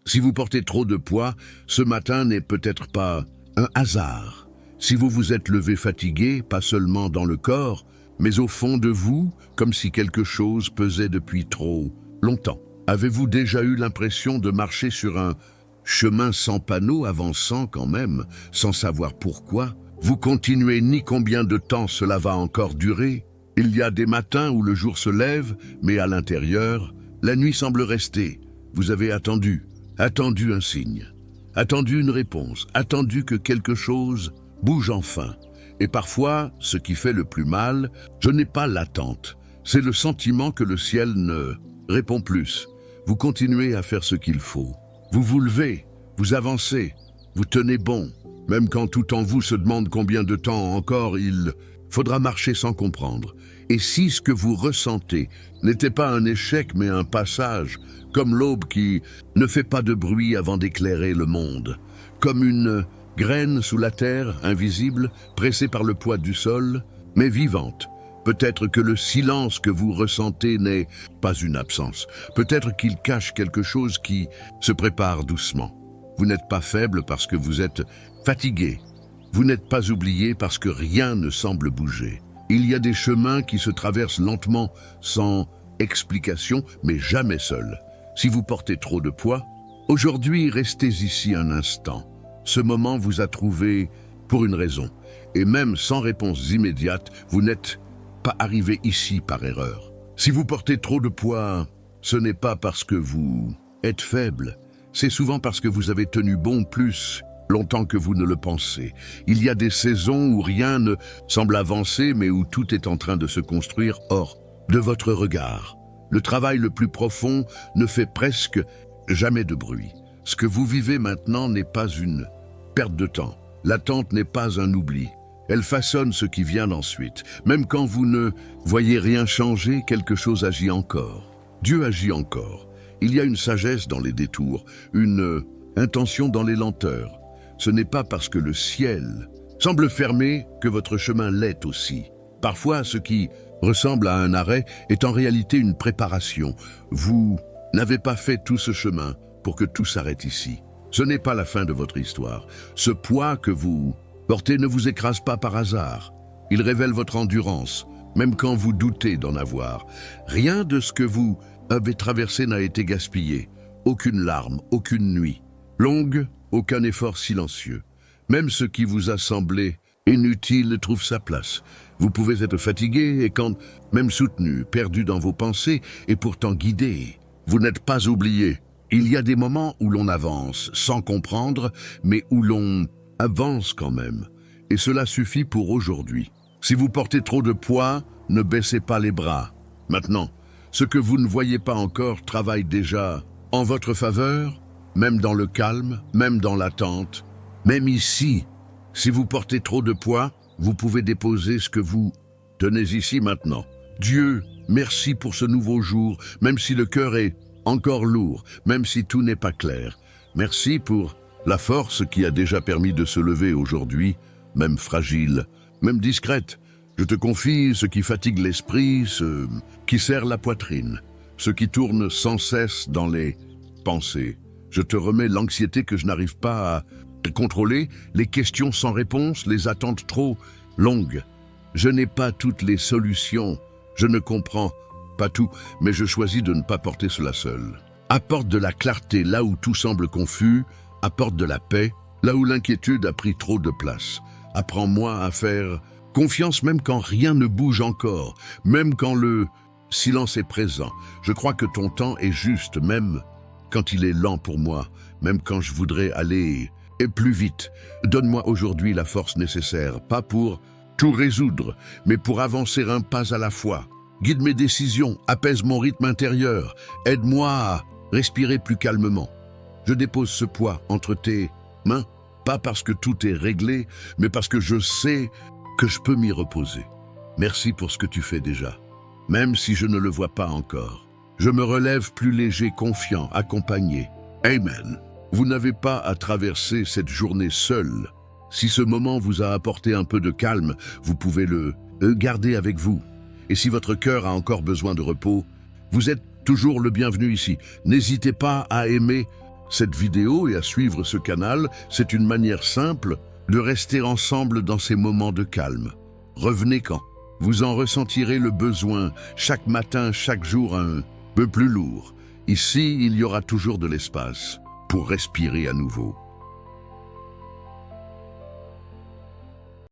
Si vous portez trop de poids, ce matin n'est peut-être pas un hasard. Si vous vous êtes levé fatigué, pas seulement dans le corps, mais au fond de vous, comme si quelque chose pesait depuis trop longtemps. Avez-vous déjà eu l'impression de marcher sur un chemin sans panneau, avançant quand même, sans savoir pourquoi? Vous continuez ni combien de temps cela va encore durer? Il y a des matins où le jour se lève, mais à l'intérieur, la nuit semble rester. Vous avez attendu un signe, attendu une réponse, attendu que quelque chose bouge enfin. Et parfois, ce qui fait le plus mal, ce n'est pas l'attente, c'est le sentiment que le ciel ne répond plus. Vous continuez à faire ce qu'il faut. Vous vous levez, vous avancez, vous tenez bon, même quand tout en vous se demande combien de temps encore il faudra marcher sans comprendre. Et si ce que vous ressentez n'était pas un échec mais un passage, comme l'aube qui ne fait pas de bruit avant d'éclairer le monde, comme une graine sous la terre, invisible, pressée par le poids du sol, mais vivante. Peut-être que le silence que vous ressentez n'est pas une absence. Peut-être qu'il cache quelque chose qui se prépare doucement. Vous n'êtes pas faible parce que vous êtes fatigué. Vous n'êtes pas oublié parce que rien ne semble bouger. Il y a des chemins qui se traversent lentement, sans explication, mais jamais seuls. Si vous portez trop de poids, aujourd'hui, restez ici un instant. Ce moment vous a trouvé pour une raison. Et même sans réponse immédiate, vous n'êtes pas arrivé ici par erreur. Si vous portez trop de poids, ce n'est pas parce que vous êtes faible. C'est souvent parce que vous avez tenu bon plus longtemps que vous ne le pensez. Il y a des saisons où rien ne semble avancer, mais où tout est en train de se construire hors de votre regard. Le travail le plus profond ne fait presque jamais de bruit. Ce que vous vivez maintenant n'est pas une perte de temps. L'attente n'est pas un oubli. Elle façonne ce qui vient ensuite. Même quand vous ne voyez rien changer, quelque chose agit encore. Dieu agit encore. Il y a une sagesse dans les détours, une intention dans les lenteurs. Ce n'est pas parce que le ciel semble fermé que votre chemin l'est aussi. Parfois, ce qui ressemble à un arrêt est en réalité une préparation. Vous n'avez pas fait tout ce chemin pour que tout s'arrête ici. Ce n'est pas la fin de votre histoire. Ce poids que vous portez ne vous écrase pas par hasard. Il révèle votre endurance, même quand vous doutez d'en avoir. Rien de ce que vous avez traversé n'a été gaspillé. Aucune larme, aucune nuit longue, aucun effort silencieux. Même ce qui vous a semblé inutile trouve sa place. Vous pouvez être fatigué et quand même soutenu, perdu dans vos pensées et pourtant guidé. Vous n'êtes pas oublié. Il y a des moments où l'on avance sans comprendre, mais où l'on avance quand même. Et cela suffit pour aujourd'hui. Si vous portez trop de poids, ne baissez pas les bras. Maintenant, ce que vous ne voyez pas encore travaille déjà en votre faveur, même dans le calme, même dans l'attente, même ici. Si vous portez trop de poids, vous pouvez déposer ce que vous tenez ici maintenant. Dieu, merci pour ce nouveau jour, même si le cœur est encore lourd, même si tout n'est pas clair. Merci pour la force qui a déjà permis de se lever aujourd'hui, même fragile, même discrète. Je te confie ce qui fatigue l'esprit, ce qui serre la poitrine, ce qui tourne sans cesse dans les pensées. Je te remets l'anxiété que je n'arrive pas à contrôler, les questions sans réponse, les attentes trop longues. Je n'ai pas toutes les solutions, je ne comprends pas tout, mais je choisis de ne pas porter cela seul. Apporte de la clarté là où tout semble confus, apporte de la paix là où l'inquiétude a pris trop de place. Apprends-moi à faire confiance même quand rien ne bouge encore, même quand le silence est présent. Je crois que ton temps est juste, même quand il est lent pour moi, même quand je voudrais aller plus vite. Donne-moi aujourd'hui la force nécessaire, pas pour tout résoudre, mais pour avancer un pas à la fois. Guide mes décisions, apaise mon rythme intérieur, aide-moi à respirer plus calmement. Je dépose ce poids entre tes mains, pas parce que tout est réglé, mais parce que je sais que je peux m'y reposer. Merci pour ce que tu fais déjà, même si je ne le vois pas encore. Je me relève plus léger, confiant, accompagné. Amen. Vous n'avez pas à traverser cette journée seul. Si ce moment vous a apporté un peu de calme, vous pouvez le garder avec vous. Et si votre cœur a encore besoin de repos, vous êtes toujours le bienvenu ici. N'hésitez pas à aimer Cette vidéo et à suivre ce canal, c'est une manière simple de rester ensemble dans ces moments de calme. Revenez quand vous en ressentirez le besoin, chaque matin, chaque jour un peu plus lourd. Ici, il y aura toujours de l'espace pour respirer à nouveau.